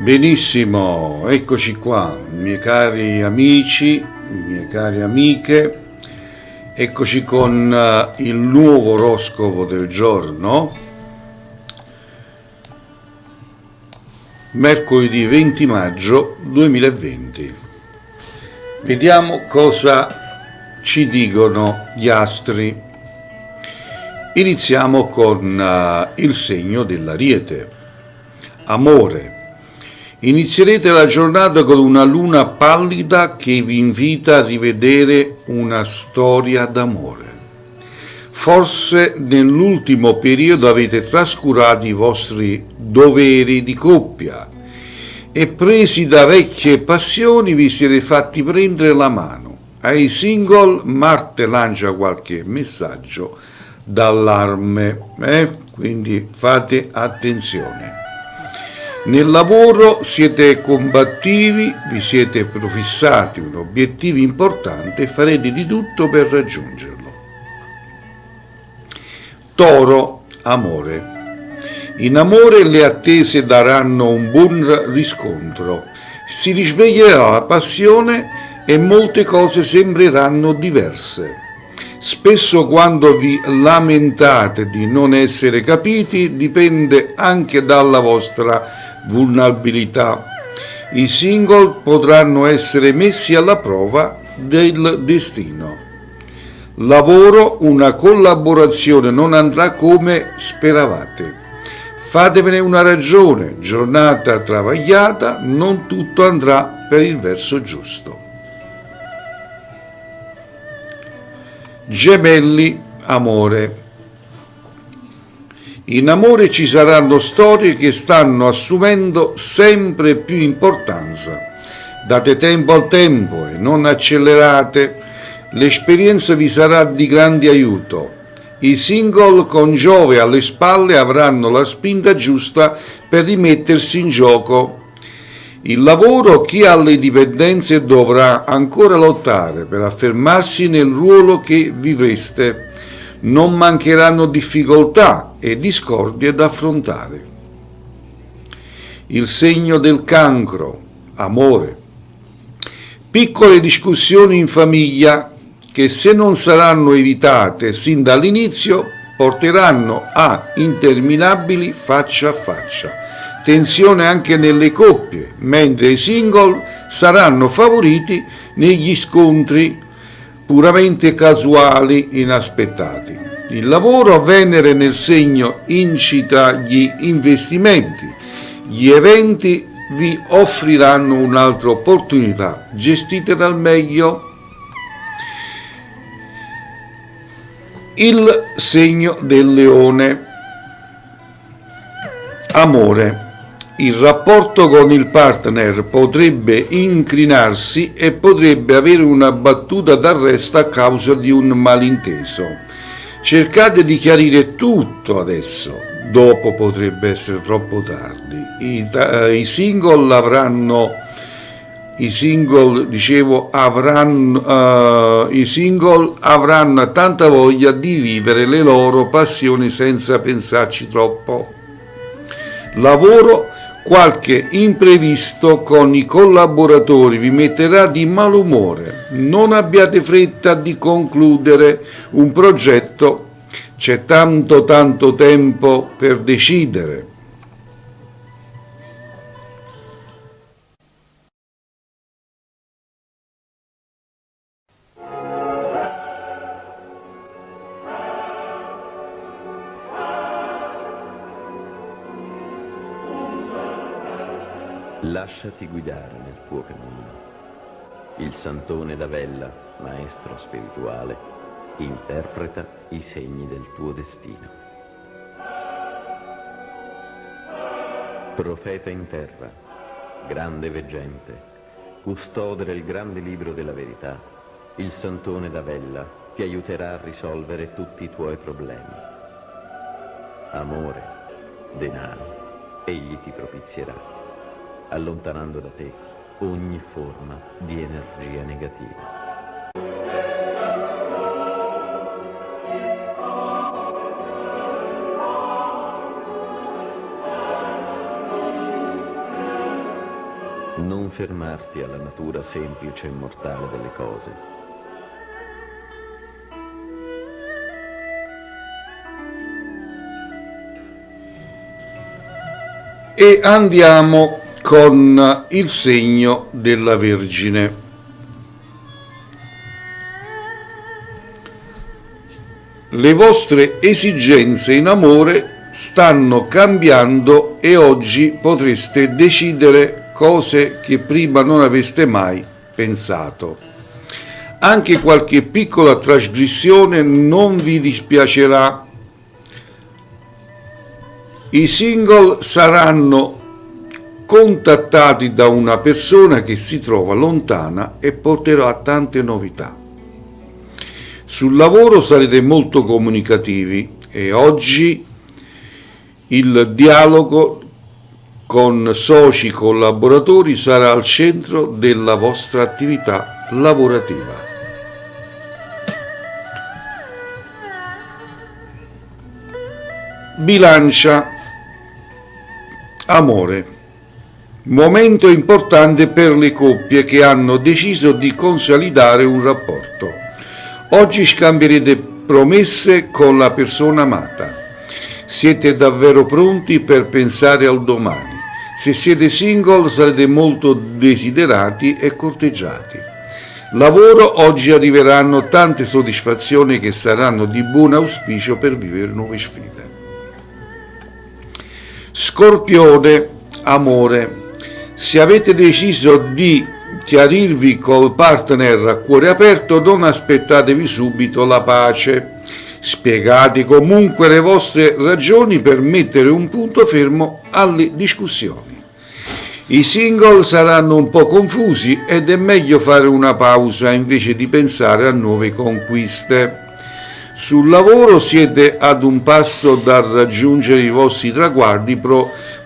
Benissimo, eccoci qua, miei cari amici, mie cari amiche, eccoci con il nuovo oroscopo del giorno, mercoledì 20 maggio 2020. Vediamo cosa ci dicono gli astri. Iniziamo con il segno dell'Ariete. Amore. Inizierete la giornata con una luna pallida che vi invita a rivedere una storia d'amore. Forse nell'ultimo periodo avete trascurato i vostri doveri di coppia e presi da vecchie passioni vi siete fatti prendere la mano. Ai single Marte lancia qualche messaggio d'allarme, quindi fate attenzione. Nel lavoro siete combattivi, vi siete prefissati un obiettivo importante e farete di tutto per raggiungerlo. Toro, amore. In amore le attese daranno un buon riscontro, si risveglierà la passione e molte cose sembreranno diverse. Spesso quando vi lamentate di non essere capiti dipende anche dalla vostra vulnerabilità. I single potranno essere messi alla prova del destino. Lavoro, una collaborazione non andrà come speravate. Fatevene una ragione, giornata travagliata, non tutto andrà per il verso giusto. Gemelli, amore. In amore ci saranno storie che stanno assumendo sempre più importanza. Date tempo al tempo e non accelerate. L'esperienza vi sarà di grande aiuto. I single con Giove alle spalle avranno la spinta giusta per rimettersi in gioco. Il lavoro, chi ha le dipendenze dovrà ancora lottare per affermarsi nel ruolo che vivreste. Non mancheranno difficoltà e discordie da affrontare. Il segno del Cancro, amore. Piccole discussioni in famiglia che, se non saranno evitate sin dall'inizio, porteranno a interminabili faccia a faccia. Tensione anche nelle coppie, mentre i single saranno favoriti negli scontri puramente casuali, inaspettati. Il lavoro, Venere nel segno incita gli investimenti. Gli eventi vi offriranno un'altra opportunità. Gestite al meglio. Il segno del Leone. Amore. Il rapporto con il partner potrebbe incrinarsi e potrebbe avere una battuta d'arresto a causa di un malinteso. Cercate di chiarire tutto adesso, dopo potrebbe essere troppo tardi. I single avranno tanta voglia di vivere le loro passioni senza pensarci troppo. Lavoro, qualche imprevisto con i collaboratori vi metterà di malumore. Non abbiate fretta di concludere un progetto, c'è tanto tempo per decidere. Lasciati guidare nel tuo cammino. Il Santone d'Avella, maestro spirituale, interpreta i segni del tuo destino. Profeta in terra, grande veggente, custode del grande libro della verità, il Santone d'Avella ti aiuterà a risolvere tutti i tuoi problemi. Amore, denaro, egli ti propizierà, allontanando da te ogni forma di energia negativa. Non fermarti alla natura semplice e mortale delle cose. E andiamo con il segno della Vergine. Le vostre esigenze in amore stanno cambiando e oggi potreste decidere cose che prima non aveste mai pensato. Anche qualche piccola trasgressione non vi dispiacerà. I single saranno contattati da una persona che si trova lontana e porterà tante novità. Sul lavoro sarete molto comunicativi e oggi il dialogo con soci collaboratori sarà al centro della vostra attività lavorativa. Bilancia. Amore. Momento importante per le coppie che hanno deciso di consolidare un rapporto. Oggi scambierete promesse con la persona amata. Siete davvero pronti per pensare al domani. Se siete single sarete molto desiderati e corteggiati. Lavoro, oggi arriveranno tante soddisfazioni che saranno di buon auspicio per vivere nuove sfide. Scorpione. Amore. Se avete deciso di chiarirvi col partner a cuore aperto, non aspettatevi subito la pace. Spiegate comunque le vostre ragioni per mettere un punto fermo alle discussioni. I single saranno un po' confusi ed è meglio fare una pausa invece di pensare a nuove conquiste. Sul lavoro siete ad un passo dal raggiungere i vostri traguardi,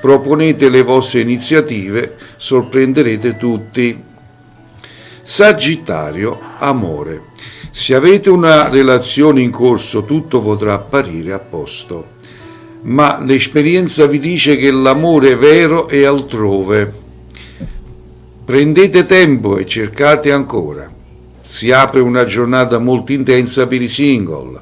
proponete le vostre iniziative, sorprenderete tutti. Sagittario. Amore. Se avete una relazione in corso, tutto potrà apparire a posto, ma l'esperienza vi dice che l'amore vero è altrove. Prendete tempo e cercate ancora. Si apre una giornata molto intensa per i single.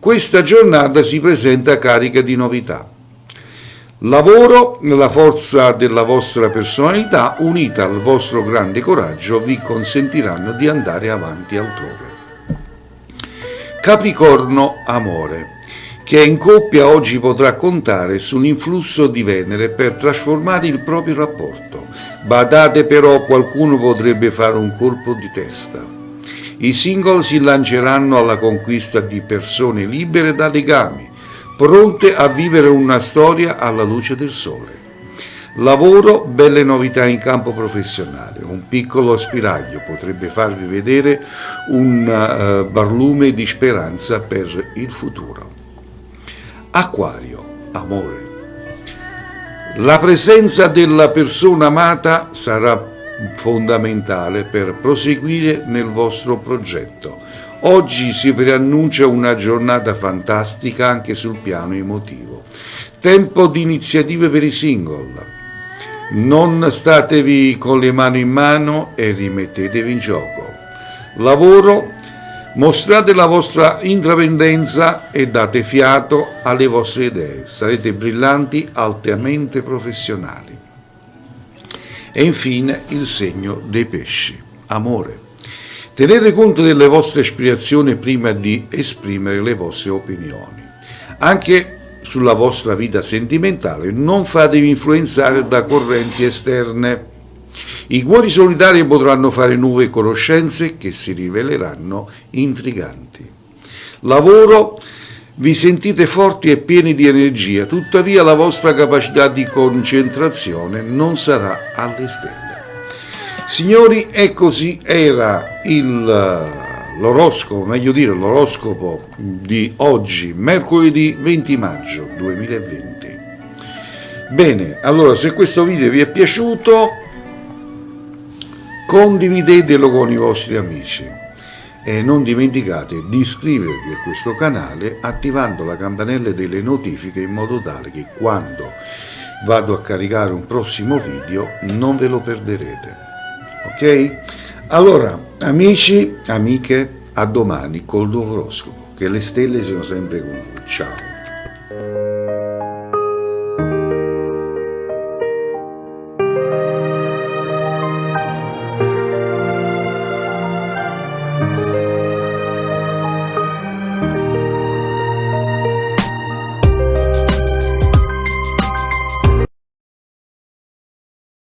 Questa giornata si presenta carica di novità. Lavoro, la forza della vostra personalità unita al vostro grande coraggio vi consentiranno di andare avanti altrove. Capricorno. Amore. Chi è in coppia oggi potrà contare sull'influsso di Venere per trasformare il proprio rapporto. Badate però, qualcuno potrebbe fare un colpo di testa. I single si lanceranno alla conquista di persone libere da legami, pronte a vivere una storia alla luce del sole. Lavoro, belle novità in campo professionale. Un piccolo spiraglio potrebbe farvi vedere un barlume di speranza per il futuro. Acquario. Amore. La presenza della persona amata sarà fondamentale per proseguire nel vostro progetto. Oggi si preannuncia una giornata fantastica anche sul piano emotivo. Tempo di iniziative per i single. Non statevi con le mani in mano e rimettetevi in gioco. Lavoro, mostrate la vostra intraprendenza e date fiato alle vostre idee. Sarete brillanti, altamente professionali. E infine il segno dei pesci. Amore. Tenete conto delle vostre aspirazioni prima di esprimere le vostre opinioni. Anche sulla vostra vita sentimentale non fatevi influenzare da correnti esterne. I cuori solitari potranno fare nuove conoscenze che si riveleranno intriganti. Lavoro, vi sentite forti e pieni di energia, tuttavia la vostra capacità di concentrazione non sarà alle stelle. Signori, e così era l'oroscopo di oggi, mercoledì 20 maggio 2020. Bene, allora se questo video vi è piaciuto, condividetelo con i vostri amici e non dimenticate di iscrivervi a questo canale attivando la campanella delle notifiche in modo tale che quando vado a caricare un prossimo video, non ve lo perderete. Ok? Allora, amici, amiche, a domani col tuo oroscopo, che le stelle siano sempre con voi. Ciao.